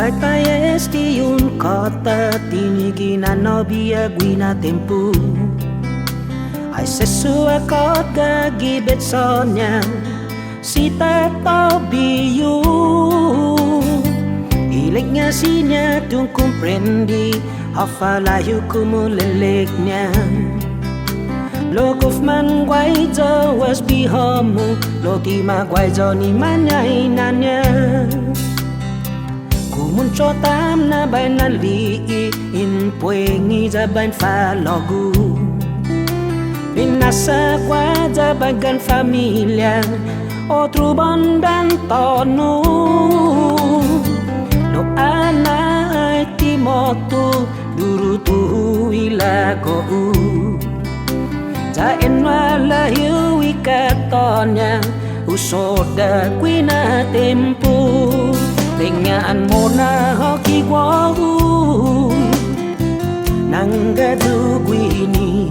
Tai esti un kota tinigina nobia guina tempu. Ai sesua kota gibet sonya sita tau biu. Iliknya sinya tung comprendi hafalayu kumuleleknya. Lokuf man guai jo was bihomu loti ma guai jo ni manyainanya. Muncul tam na bay na lii in puengi za bain fa logu. Pinasa kwa za bagan familia otro bon dan tonu. No ana ai timotu duru tu ilago u. Za enwa la hiu ikatonya usoda kuina tempu. Dengan mona hoki wahu nangga duguini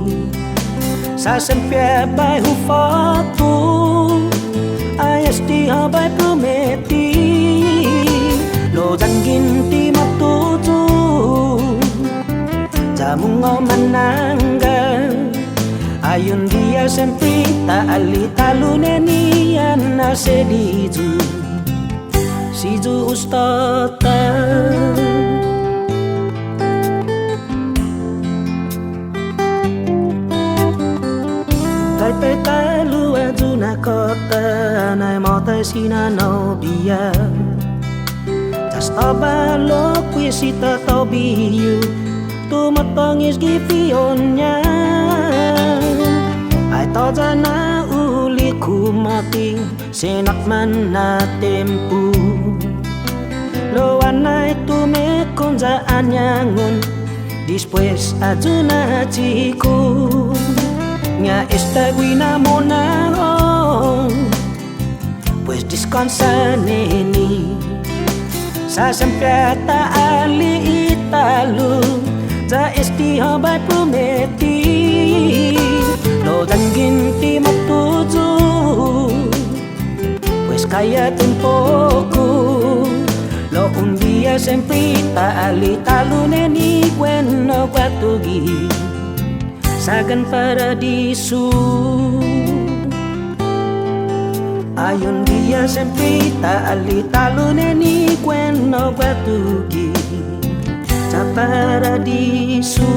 sa sempia bai hufatu ayas di habai prometi lo jangin ti matutu jamu ngomanangga ayun dia sempre ta ali taluneni anna sediju Siju ustata Tai talu ajuna kota nai motai sina no bia Jastaba lo kuisita tau biu tu matangis gifionnya Ai tau jana uli kumati senak mana tempu Lo anai tu me konja anyangun Después ajuna chiku Nya esta guina monao Pues descansa neni Sa sempiata ali italu Ja esti habat prometi Lo janggin ti matuju Pues kaya tempoku Lo un día sempre taali taluneni bueno guatugi Sagan paradiso Ay un día sempre taali taluneni bueno guatugi Sa paradiso